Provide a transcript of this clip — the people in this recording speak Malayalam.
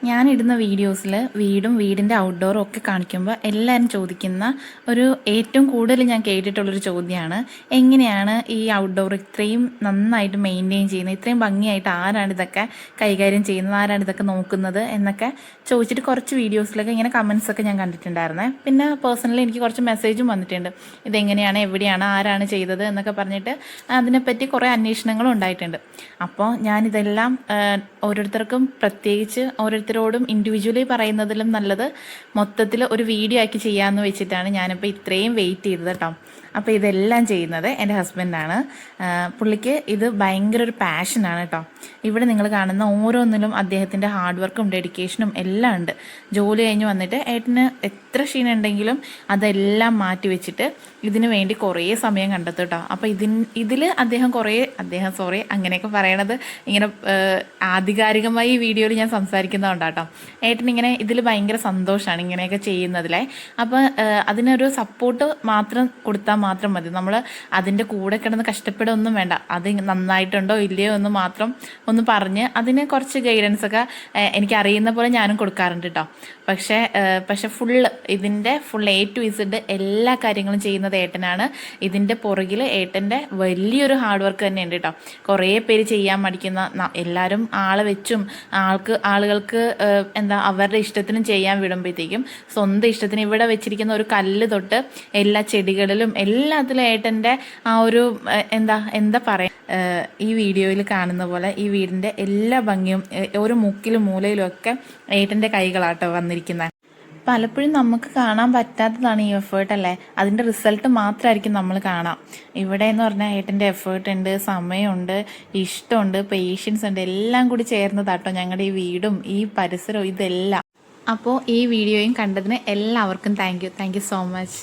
ഞാനിടുന്ന വീഡിയോസിൽ വീടും വീടിൻ്റെ ഔട്ട്ഡോറും ഒക്കെ കാണിക്കുമ്പോൾ എല്ലാവരും ചോദിക്കുന്ന ഒരു ഏറ്റവും കൂടുതൽ ഞാൻ കേട്ടിട്ടുള്ളൊരു ചോദ്യമാണ്, എങ്ങനെയാണ് ഈ ഔട്ട്ഡോർ ഇത്രയും നന്നായിട്ട് മെയിൻറ്റെയിൻ ചെയ്യുന്നത്, ഇത്രയും ഭംഗിയായിട്ട് ആരാണ് ഇതൊക്കെ കൈകാര്യം ചെയ്യുന്നത്, ആരാണ് ഇതൊക്കെ നോക്കുന്നത് എന്നൊക്കെ ചോദിച്ചിട്ട് കുറച്ച് വീഡിയോസിലൊക്കെ ഇങ്ങനെ കമൻസൊക്കെ ഞാൻ കണ്ടിട്ടുണ്ടായിരുന്നേ. പിന്നെ പേഴ്സണലി എനിക്ക് കുറച്ച് മെസ്സേജും വന്നിട്ടുണ്ട്, ഇതെങ്ങനെയാണ്, എവിടെയാണ്, ആരാണ് ചെയ്തത് എന്നൊക്കെ പറഞ്ഞിട്ട് അതിനെപ്പറ്റി കുറേ അന്വേഷണങ്ങളും ഉണ്ടായിട്ടുണ്ട്. അപ്പോൾ ഞാനിതെല്ലാം ഓരോരുത്തർക്കും പ്രത്യേകിച്ച് ഓരോരുത്തരോടും ഇൻഡിവിജ്വലി പറയുന്നതിലും നല്ലത് മൊത്തത്തിൽ ഒരു വീഡിയോ ആക്കി ചെയ്യാമെന്ന് വെച്ചിട്ടാണ് ഞാനിപ്പോൾ ഇത്രയും വെയിറ്റ് ചെയ്തത് കേട്ടോ. അപ്പോൾ ഇതെല്ലാം ചെയ്യുന്നത് എൻ്റെ ഹസ്ബൻഡാണ്. പുള്ളിക്ക് ഇത് ഭയങ്കര ഒരു പാഷനാണ് കേട്ടോ. ഇവിടെ നിങ്ങൾ കാണുന്ന ഓരോന്നിലും അദ്ദേഹത്തിൻ്റെ ഹാർഡ് വർക്കും ഡെഡിക്കേഷനും എല്ലാം ഉണ്ട്. ജോലി കഴിഞ്ഞ് വന്നിട്ട് ഏട്ടന് എത്ര ക്ഷീണം ഉണ്ടെങ്കിലും അതെല്ലാം മാറ്റി വെച്ചിട്ട് ഇതിനു വേണ്ടി കുറേ സമയം കണ്ടെത്തും കേട്ടോ. അപ്പോൾ ഇതിൽ അദ്ദേഹം അങ്ങനെയൊക്കെ പറയണത് ഇങ്ങനെ ആധികാരികമായി ഈ വീഡിയോയിൽ ഞാൻ സംസാരിക്കുന്നതുകൊണ്ടാട്ടോ. ഏട്ടനിങ്ങനെ ഇതിൽ ഭയങ്കര സന്തോഷമാണ് ഇങ്ങനെയൊക്കെ ചെയ്യുന്നതിലെ. അപ്പോൾ അതിനൊരു സപ്പോർട്ട് മാത്രം കൊടുത്താൽ മാത്രം മതി. നമ്മൾ അതിൻ്റെ കൂടെ കിടന്ന് കഷ്ടപ്പെടുകയൊന്നും വേണ്ട. അത് നന്നായിട്ടുണ്ടോ ഇല്ലയോ എന്ന് മാത്രം ഒന്ന് പറഞ്ഞ് അതിന് കുറച്ച് ഗൈഡൻസൊക്കെ എനിക്കറിയുന്ന പോലെ ഞാനും കൊടുക്കാറുണ്ട് കേട്ടോ. പക്ഷേ ഇതിൻ്റെ ഫുൾ A to Z എല്ലാ കാര്യങ്ങളും ചെയ്യുന്നത് ഏട്ടനാണ്. ഇതിൻ്റെ പുറകിൽ ഏട്ടൻ്റെ വലിയൊരു ഹാർഡ് വർക്ക് തന്നെ ഉണ്ട് കേട്ടോ. കുറേ പേര് ചെയ്യാൻ മടിക്കുന്ന എല്ലാവരും ആളെ വെച്ചും ആളുകൾക്ക് അവരുടെ ഇഷ്ടത്തിനും ചെയ്യാൻ വിടുമ്പോഴത്തേക്കും സ്വന്തം ഇഷ്ടത്തിന് ഇവിടെ വെച്ചിരിക്കുന്ന ഒരു കല്ല് തൊട്ട് എല്ലാ ചെടികളിലും എല്ലാത്തിലും ഏട്ടൻ്റെ ആ ഒരു എന്താ പറയുക, ഈ വീഡിയോയിൽ കാണുന്ന പോലെ ഈ വീടിൻ്റെ എല്ലാ ഭംഗിയും ഓരോ മുക്കിലും മൂലയിലും ഒക്കെ ഏട്ടൻ്റെ കൈകളാട്ടോ വന്നിരിക്കുന്നത്. പലപ്പോഴും നമുക്ക് കാണാൻ പറ്റാത്തതാണ് ഈ എഫേർട്ട് അല്ലേ. അതിൻ്റെ റിസൾട്ട് മാത്രമായിരിക്കും നമ്മൾ കാണാം. ഇവിടെ എന്ന് പറഞ്ഞാൽ ഏട്ടൻ്റെ എഫേർട്ട് ഉണ്ട്, സമയമുണ്ട്, ഇഷ്ടമുണ്ട്, പേഷ്യൻസ് ഉണ്ട്, എല്ലാം കൂടി ചേർന്നതാട്ടോ ഞങ്ങളുടെ ഈ വീടും ഈ പരിസരവും ഇതെല്ലാം. അപ്പോൾ ഈ വീഡിയോയും കണ്ടതിന് എല്ലാവർക്കും താങ്ക് യു സോ മച്ച്.